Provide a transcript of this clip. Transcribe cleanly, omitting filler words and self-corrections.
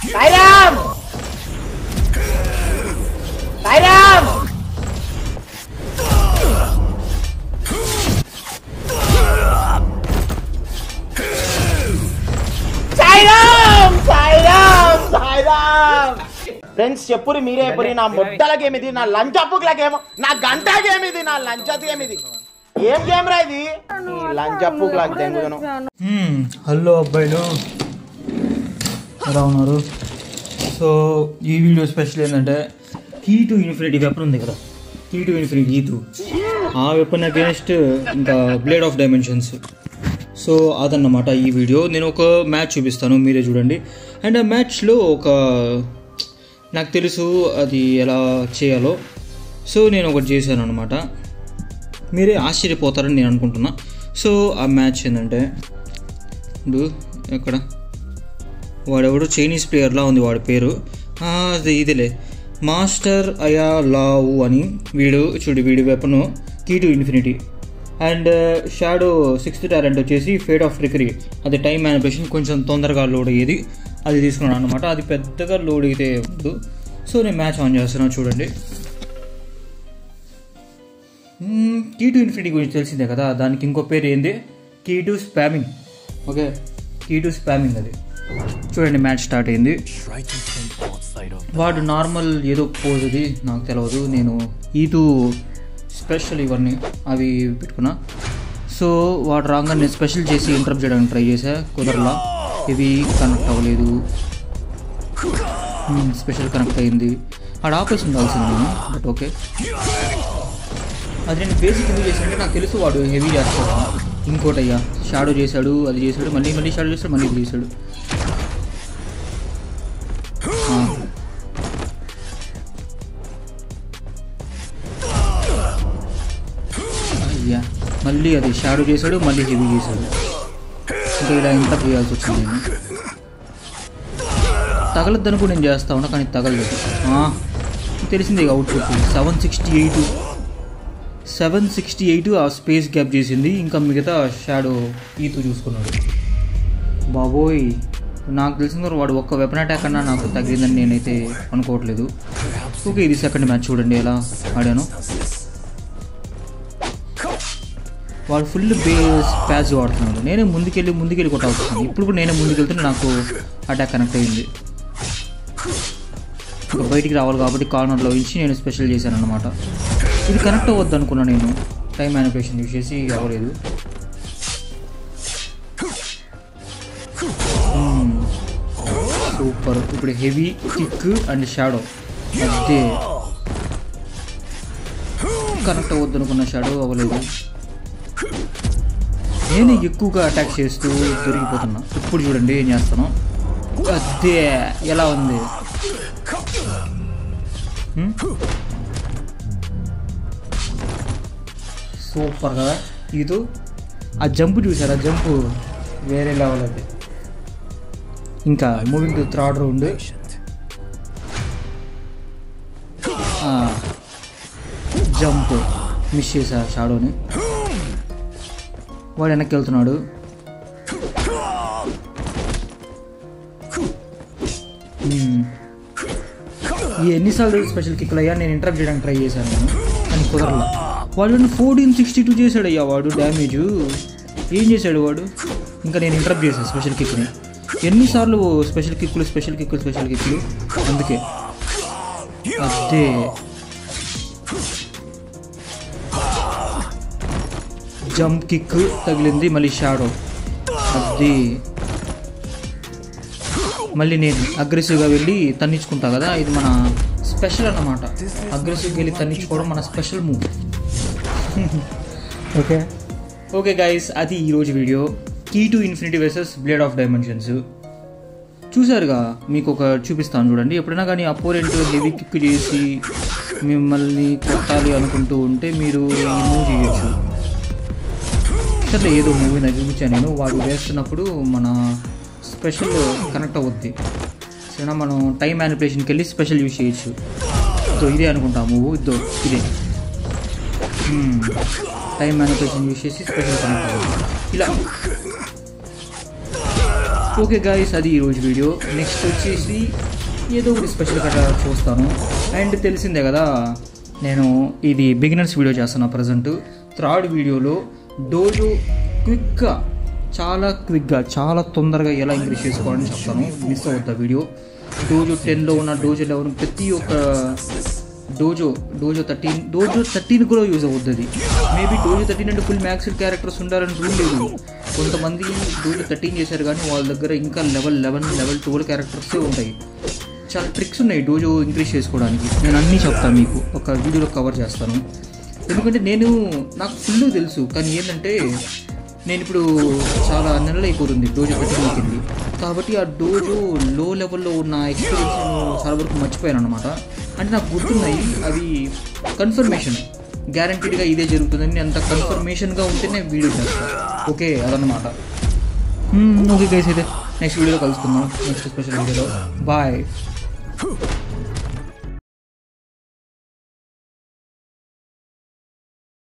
Sairam Sairam Sairam Sairam Sairam friends చెప్పురి మీరే చెప్పురి నా ముడ్డల game ఇది నా లంచ్ అప్పుల గేమ్ నా గంట గేమ్ ఇది నా లంచ్ గేమ్ ఇది ఏం గేమ్ రా ఇది లంచ్ అప్పుల దెంగుదను హలో అబ్బాయిలు ఎలా ఉన్నారు? సో ఈ వీడియో స్పెషల్ ఏంటంటే కీ టు ఇన్ఫినిటీ వెపన్ ఉంది కదా, కీ టు ఇన్ఫినిటీ ఈతు, ఆ వెపన్ అగేన్స్ట్ ఇంకా బ్లేడ్ ఆఫ్ డైమెన్షన్స్. సో అదన్నమాట ఈ వీడియో. నేను ఒక మ్యాచ్ చూపిస్తాను, మీరే చూడండి. అండ్ ఆ మ్యాచ్లో నాకు తెలుసు అది ఎలా చేయాలో. సో నేను ఒకటి చేశాను అనమాట, మీరే ఆశ్చర్యపోతారని నేను అనుకుంటున్నా. సో ఆ మ్యాచ్ ఏంటంటే ఎక్కడ వాడెవడు చైనీస్ ప్లేయర్లా ఉంది, వాడి పేరు అది ఇదిలే మాస్టర్ అయా లావు అని. వీడి weapon key to infinity. And shadow 6th talent వచ్చేసి ఫేట్ ఆఫ్ ట్రికరీ. అది టైం మ్యానిపులేషన్, కొంచెం తొందరగా లోడ్ అయ్యేది, అది తీసుకున్నాను అనమాట. అది పెద్దగా లోడ్ అయితే ఉండదు. సో నేను మ్యాచ్ ఆన్ చేస్తున్నాను చూడండి. కీ టు ఇన్ఫినిటీ గురించి తెలిసిందే కదా, దానికి ఇంకో పేరు ఏంది, key to spamming. Okay, key to spamming. అది చూడండి మ్యాచ్ స్టార్ట్ అయింది. వాడు నార్మల్ ఏదో పోజ్, అది నాకు తెలియదు. నేను ఈతు స్పెషల్ ఇవన్నీ అవి పెట్టుకున్నా. సో వాడు రాగానే నేను స్పెషల్ చేసి ఇంటరప్ట్ చేయడానికి ట్రై చేసా, కుదరలా. ఇవి కనెక్ట్ అవ్వలేదు. స్పెషల్ కనెక్ట్ అయింది. ఆడ ఆపరేషన్ కావాల్సింది నేను, బట్ ఓకే. అది నేను బేసిక్ ఎందుకు చేశానంటే నాకు తెలుసు వాడు హెవీ చేస్తాడు. ఇంకోటి అయ్యా షాడో చేశాడు, అది చేశాడు, మళ్ళీ షాడో చేశాడు, మళ్ళీ ఇది చేశాడు. అయ్యా మళ్ళీ అది షాడో చేశాడు, మళ్ళీ హెవీ చేశాడు. ఇంకా ఇలా ఇంత చేయాల్సి వచ్చింది. నేను తగలద్దని కూడా నేను చేస్తా ఉన్నా, కానీ తగలలేదు. తెలిసిందే అవుట్పుట్ 768 ఆ స్పేస్ గ్యాప్ చేసింది. ఇంకా మిగతా షాడో ఈతు చూసుకున్నాడు. బాబోయ్, నాకు తెలిసిన వాడు ఒక్క వెపన్ అటాక్ అన్నా నాకు తగిలిందని నేనైతే అనుకోవట్లేదు. ఓకే, ఇది సెకండ్ మ్యాచ్ చూడండి ఎలా ఆడాను. వాడు ఫుల్ బేస్ ప్యాచ్ వాడుతున్నాడు. నేనే ముందుకెళ్ళి కొట్టాల్సింది. ఇప్పుడు కూడా నేనే ముందుకెళ్తే నాకు అటాక్ కనెక్ట్ అయ్యింది. ఇంకా బయటికి రావాలి కాబట్టి కార్నర్లో ఉంచి నేను స్పెషల్ చేశాను అనమాట. ఇది కనెక్ట్ అవ్వద్దు అనుకున్నా నేను, టైం మ్యానిపులేషన్ యూజ్ చేసి అవ్వలేదు. సూపర్. ఇప్పుడు హెవీ కిక్ అండ్ షాడో, అదే కనెక్ట్ అవ్వద్దు అనుకున్న షాడో అవ్వలేదు. నేను ఎక్కువగా అటాక్ చేస్తూ దొరికిపోతున్నా. ఇప్పుడు చూడండి ఏం చేస్తాను, అదే ఎలా ఉంది. సూపర్ కదా ఇది. ఆ జంప్ చూసారు, ఆ జంప్ వేరే లెవెల్. అది ఇంకా moving to third round. Jump miss చేశా షాడోని. వాడు వెనక్కి వెళ్తున్నాడు. ఎన్నిసార్లు స్పెషల్ కిక్లు అయ్యా నేను ఇంటరప్ట్ చేయడానికి ట్రై చేశాను నేను, కానీ కుదరలా. వాడు 1462 చేశాడు అయ్యా వాడు డ్యామేజ్. ఏం చేశాడు వాడు? ఇంకా నేను ఇంటరప్ట్ చేశాను స్పెషల్ కిక్ని. ఎన్నిసార్లు స్పెషల్ కిక్లు. అందుకే అదే జంప్ కిక్ తగిలింది, మళ్ళీ షాడో. అది మళ్ళీ నేను అగ్రెసివ్గా వెళ్ళి తన్నించుకుంటా కదా, ఇది మన స్పెషల్ అన్నమాట. అగ్రెసివ్గా వెళ్ళి తన్నించుకోవడం మన స్పెషల్ మూవ్. ఓకే గైస్, అది ఈరోజు video. Key to infinity versus blade of dimensions చూసారుగా. మీకు ఒక చూపిస్తాను చూడండి. ఎప్పుడైనా కానీ అపోనెంట్ హెవీ కిక్ చేసి మిమ్మల్ని కొట్టాలి అనుకుంటూ ఉంటే మీరు ఈ మూవ్ చేయొచ్చు. సరే ఏదో మూవీ నాకు చూపించాను నేను. వాడు వేస్తున్నప్పుడు మన స్పెషల్ కనెక్ట్ అవుద్ది. సరేనా, మనం టైం మ్యానిపులేషన్కి వెళ్ళి స్పెషల్ యూజ్ చేయొచ్చు. సో ఇదే అనుకుంటా మూవ్, ఇదే టైం మ్యానిపులేషన్ యూజ్ చేసి స్పెషల్ కనెక్ట్ అవుతుంది. ఇలా ఓకే గాయస్, అది ఈరోజు వీడియో. నెక్స్ట్ వచ్చేసి ఏదో ఒకటి స్పెషల్ కట్ట చూస్తాను. అండ్ తెలిసిందే కదా, నేను ఇది బిగినర్స్ వీడియో చేస్తాను ప్రజెంట్. థర్డ్ వీడియోలో డోజో చాలా తొందరగా ఎలా ఇంక్రీజ్ చేసుకోవాలని చెప్తాను. మిస్ అవుతా వీడియో. డోజో 10లో ఉన్న డోజో 11 ప్రతి ఒక్క డోజో 13 కూడా యూజ్ అవుతుంది. మేబీ డోజో 13 అంటే ఫుల్ మ్యాక్స్డ్ క్యారెక్టర్స్ ఉండాలని రూల్ లేదు. కొంతమంది డోజో 13 చేశారు కానీ వాళ్ళ దగ్గర ఇంకా లెవెల్ 11, లెవెల్ 12 క్యారెక్టర్సే ఉంటాయి. చాలా ట్రిక్స్ ఉన్నాయి డోజో ఇంక్రీజ్ చేసుకోవడానికి. నేను అన్నీ చెప్తాను మీకు, ఒక వీడియోలో కవర్ చేస్తాను. ఎందుకంటే నాకు ఫుల్ తెలుసు, కానీ ఏంటంటే నేను ఇప్పుడు చాలా నెలలు అయిపోతుంది డోజో 13లోకి వెళ్ళి. కాబట్టి ఆ డోజో లో లెవెల్లో ఉన్న ఎక్స్పీరియన్స్ చాలా వరకు మర్చిపోయాను అనమాట. అంటే నాకు గుర్తున్నాయి అవి కన్ఫర్మేషన్, గ్యారంటీడ్గా ఇదే జరుగుతుందని అంత కన్ఫర్మేషన్గా ఉంటేనే వీడియో చేస్తాను. ఓకే, అదన్నమాట. ఓకే గైస్, అయితే నెక్స్ట్ వీడియోలో కలుసుకుందాం, నెక్స్ట్ స్పెషల్ వీడియోలో. బాయ్.